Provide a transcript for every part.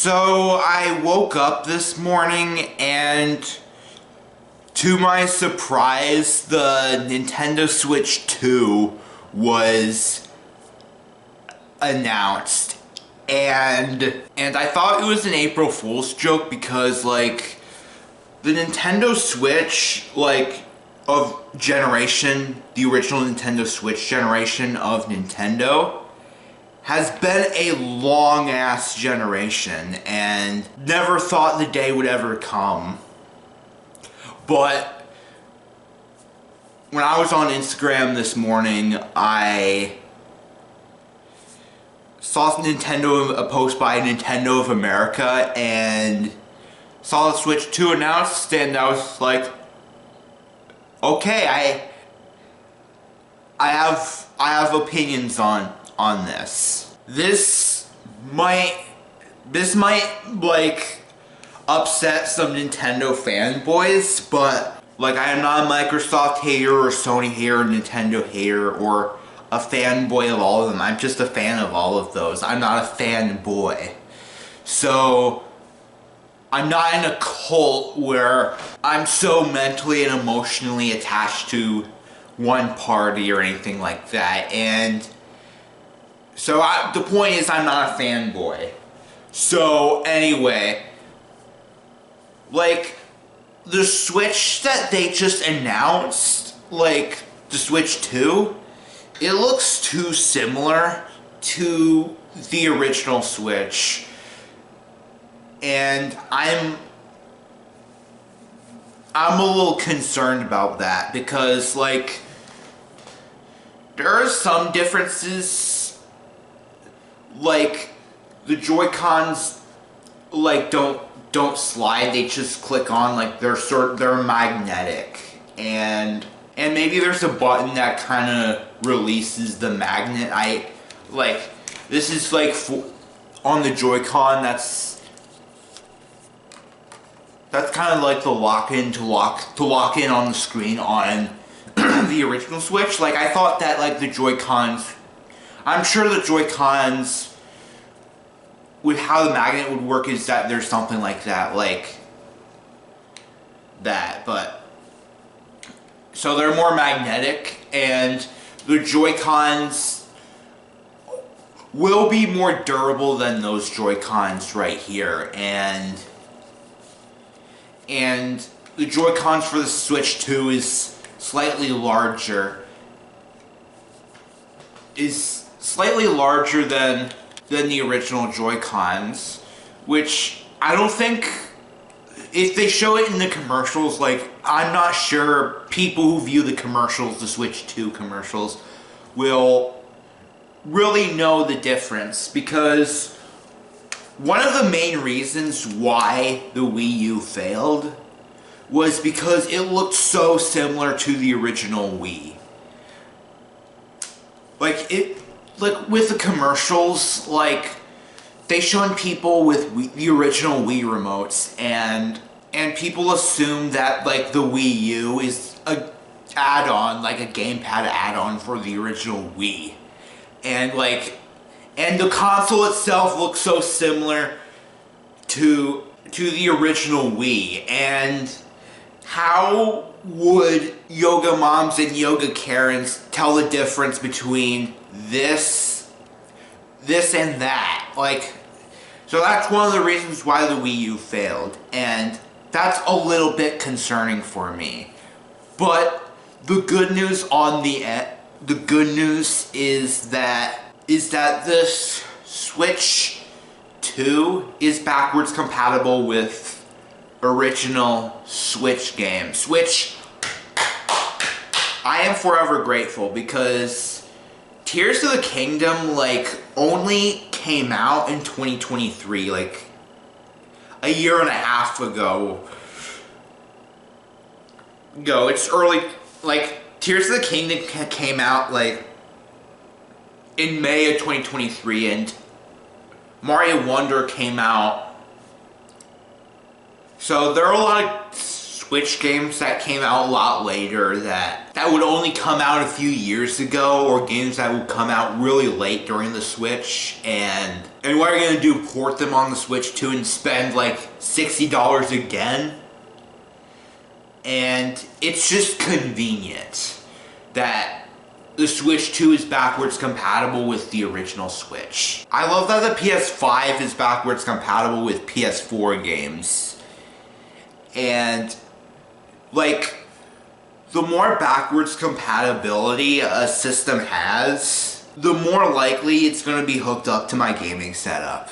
So I woke up this morning and to my surprise, the Nintendo Switch 2 was announced. And I thought it was an April Fool's joke because, like, the Nintendo Switch, like, of generation, the original Nintendo Switch generation of Nintendo, has been a long-ass generation, and never thought the day would ever come. But when I was on Instagram this morning, I saw a post by Nintendo of America, and saw the Switch 2 announced, and I was like, okay, I have opinions on this. This might like upset some Nintendo fanboys, but like, I am not a Microsoft hater or Sony hater or Nintendo hater or a fanboy of all of them. I'm just a fan of all of those. I'm not a fanboy. So I'm not in a cult where I'm so mentally and emotionally attached to one party or anything like that. And so the point is, I'm not a fanboy. So anyway, like, the Switch that they just announced, like the Switch 2, it looks too similar to the original Switch. And I'm a little concerned about that because, like, there are some differences. Like, the Joy-Cons, like, don't slide, they just click on, like, they're magnetic. And maybe there's a button that kind of releases the magnet. This is, like, on the Joy-Con, that's kind of like the lock-in to lock in on the screen on the original Switch. Like, I thought that, like, the Joy-Cons, I'm sure the Joy-Cons, with how the magnet would work, is that there's something like that, but so they're more magnetic, and the Joy-Cons will be more durable than those Joy-Cons right here, and the Joy-Cons for the Switch 2 is slightly larger than the original Joy-Cons, which I don't think, if they show it in the commercials, like, I'm not sure people who view the commercials, the Switch 2 commercials, will really know the difference, because one of the main reasons why the Wii U failed was because it looked so similar to the original Wii. Like, with the commercials, like, they shown people with the original Wii remotes, and people assume that, like, the Wii U is a add-on, like a gamepad add-on for the original Wii. And, like, and the console itself looks so similar to the original Wii. And how would yoga moms and yoga Karens tell the difference between this and that? Like, so that's one of the reasons why the Wii U failed, and that's a little bit concerning for me. But the good news is that this Switch 2 is backwards compatible with original Switch games, which I am forever grateful, because Tears of the Kingdom, like, only came out in 2023, like, a year and a half ago. It's early, like, Tears of the Kingdom came out, like, in May of 2023, and Mario Wonder came out. So there are a lot of Switch games that came out a lot later that would only come out a few years ago, or games that would come out really late during the Switch, and what are you gonna do, port them on the Switch 2 and spend like $60 again? And it's just convenient that the Switch 2 is backwards compatible with the original Switch. I love that the PS5 is backwards compatible with PS4 games. And, like, the more backwards compatibility a system has, the more likely it's going to be hooked up to my gaming setup.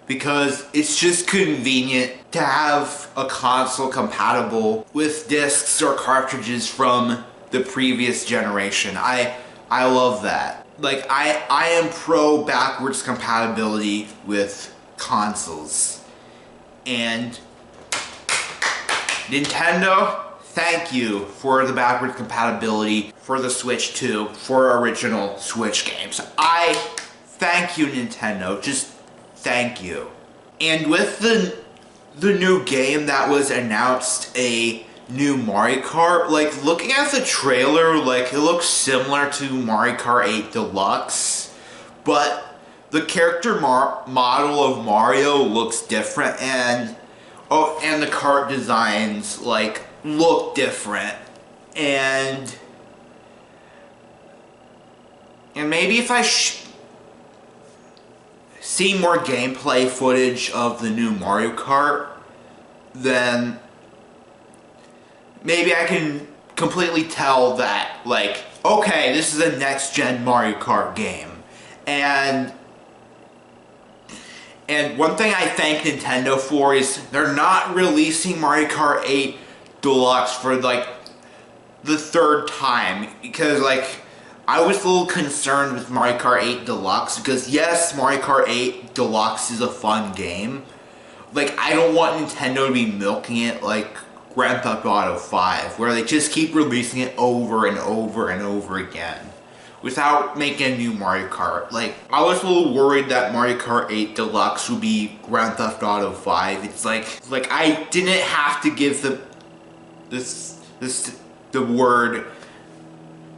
Because it's just convenient to have a console compatible with discs or cartridges from the previous generation. I love that. Like, I am pro backwards compatibility with consoles. And Nintendo, thank you for the backwards compatibility for the Switch 2 for original Switch games. I thank you, Nintendo. Just thank you. And with the new game that was announced, a new Mario Kart, like, looking at the trailer, like, it looks similar to Mario Kart 8 Deluxe, but the character model of Mario looks different, and the kart designs, like, look different, and maybe if I see more gameplay footage of the new Mario Kart, then maybe I can completely tell that, like, okay, this is a next-gen Mario Kart game. And one thing I thank Nintendo for is they're not releasing Mario Kart 8 Deluxe for, like, the third time. Because, like, I was a little concerned with Mario Kart 8 Deluxe, because yes, Mario Kart 8 Deluxe is a fun game. Like, I don't want Nintendo to be milking it like Grand Theft Auto 5, where they just keep releasing it over and over and over again without making a new Mario Kart. Like, I was a little worried that Mario Kart 8 Deluxe would be Grand Theft Auto 5. It's like I didn't have to give the word,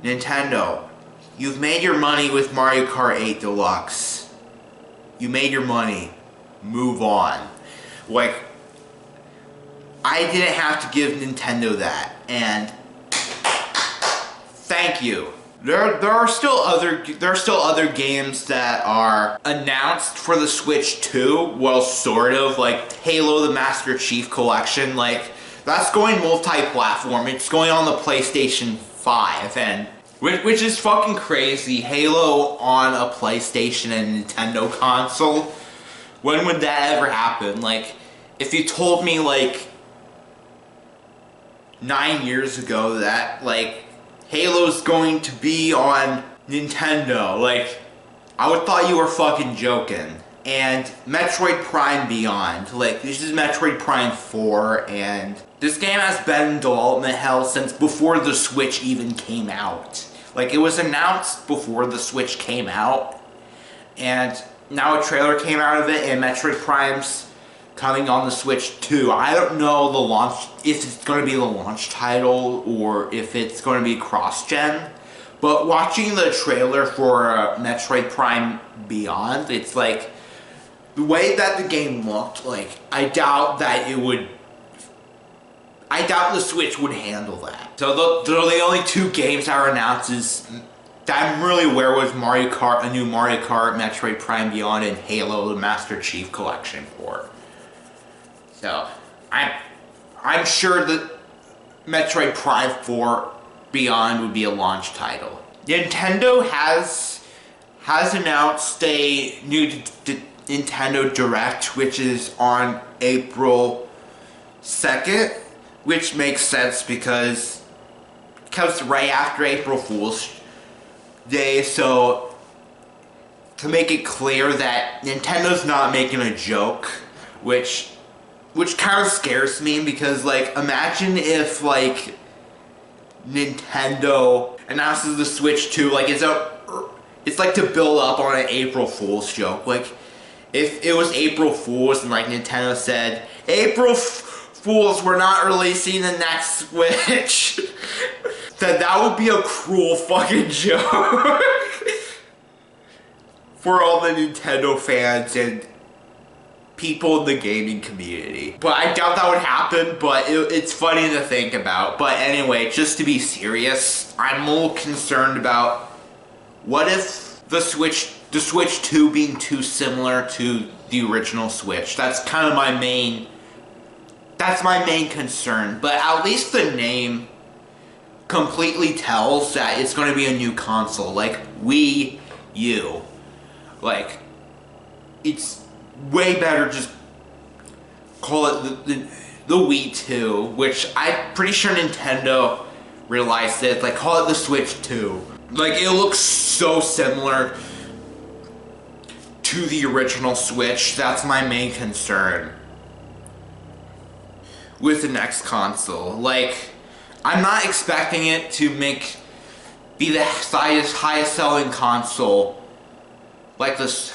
Nintendo, you've made your money with Mario Kart 8 Deluxe. You made your money. Move on. Like, I didn't have to give Nintendo that, and thank you. There are still other games that are announced for the Switch 2. Well, sort of, like Halo the Master Chief Collection. Like, that's going multi-platform. It's going on the PlayStation 5, and which is fucking crazy. Halo on a PlayStation and Nintendo console. When would that ever happen? Like, if you told me, like, 9 years ago that, like, Halo's going to be on Nintendo, like, I would thought you were fucking joking. And Metroid Prime Beyond, like, this is Metroid Prime 4, and this game has been in development hell since before the Switch even came out. Like, it was announced before the Switch came out, and now a trailer came out of it, and Metroid Prime's coming on the Switch 2. I don't know the launch, if it's going to be the launch title or if it's going to be cross-gen. But watching the trailer for Metroid Prime Beyond, it's like, the way that the game looked, like, I doubt the Switch would handle that. So the only two games that are announced is that I'm really aware was Mario Kart, a new Mario Kart, Metroid Prime Beyond, and Halo the Master Chief Collection port. So, I'm sure that Metroid Prime 4 Beyond would be a launch title. Nintendo has announced a new Nintendo Direct, which is on April 2nd, which makes sense because it comes right after April Fool's Day, so to make it clear that Nintendo's not making a joke, which kind of scares me, because, like, imagine if, like, Nintendo announces the Switch 2, like, it's like to build up on an April Fool's joke. Like, if it was April Fool's and, like, Nintendo said, April fools, we're not releasing the next Switch. that would be a cruel fucking joke. For all the Nintendo fans and people in the gaming community. But I doubt that would happen, but it's funny to think about. But anyway, just to be serious, I'm a little concerned about what if the Switch 2 being too similar to the original Switch. That's kind of my main concern. But at least the name completely tells that it's going to be a new console, like Wii U. Like, it's way better just call it the Wii 2, which I'm pretty sure Nintendo realized it. Like, call it the Switch 2. Like, it looks so similar to the original Switch. That's my main concern with the next console. Like, I'm not expecting it to be the highest selling console, like this,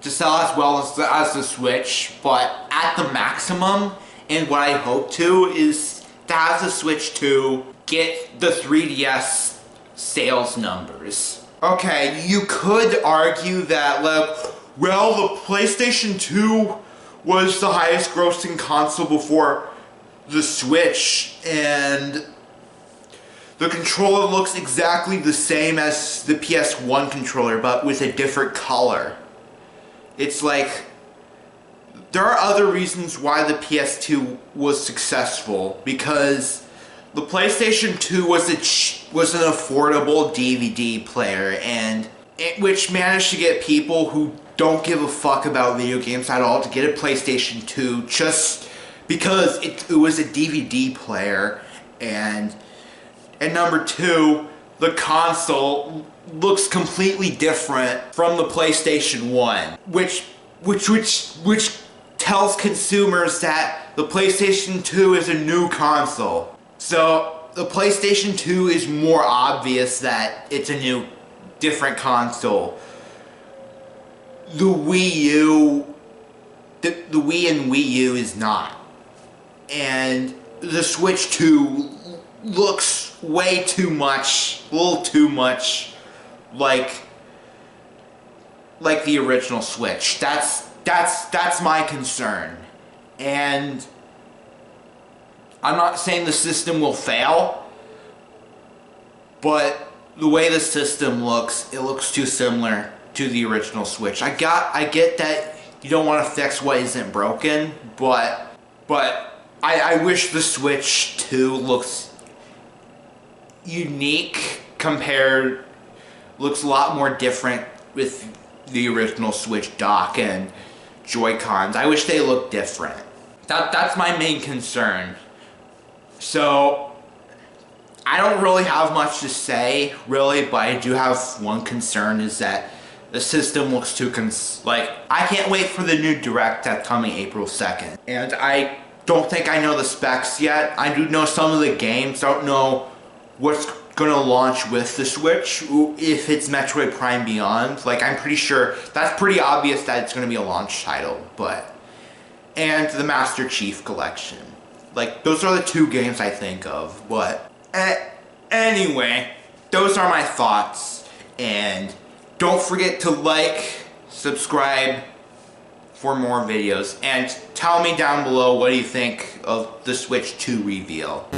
to sell as well as the Switch, but at the maximum, and what I hope to is to have the Switch 2 get the 3DS sales numbers. Okay, you could argue that, like, well, the PlayStation 2 was the highest grossing console before the Switch, and the controller looks exactly the same as the PS1 controller, but with a different color. It's like, there are other reasons why the PS2 was successful, because the PlayStation 2 was an affordable DVD player, and which managed to get people who don't give a fuck about video games at all to get a PlayStation 2 just because it was a DVD player. And number two, the console looks completely different from the PlayStation 1, which tells consumers that the PlayStation 2 is a new console. So the PlayStation 2 is more obvious that it's a new, different console. The Wii U, the Wii and Wii U is not. And the Switch 2 looks way too much, a little too much like the original Switch. That's my concern. And I'm not saying the system will fail, but the way the system looks, it looks too similar to the original Switch. I get that you don't want to fix what isn't broken, but I wish the Switch 2 looks unique looks a lot more different with the original Switch dock and Joy-Cons. I wish they looked different. That's my main concern. So, I don't really have much to say, really, but I do have one concern, is that the system looks too I can't wait for the new Direct that's coming April 2nd. And I don't think I know the specs yet. I do know some of the games, don't know what's gonna launch with the Switch, if it's Metroid Prime Beyond. Like, I'm pretty sure, that's pretty obvious that it's gonna be a launch title, and the Master Chief Collection. Like, those are the two games I think of, but anyway, those are my thoughts, and don't forget to like, subscribe for more videos, and tell me down below what do you think of the Switch 2 reveal.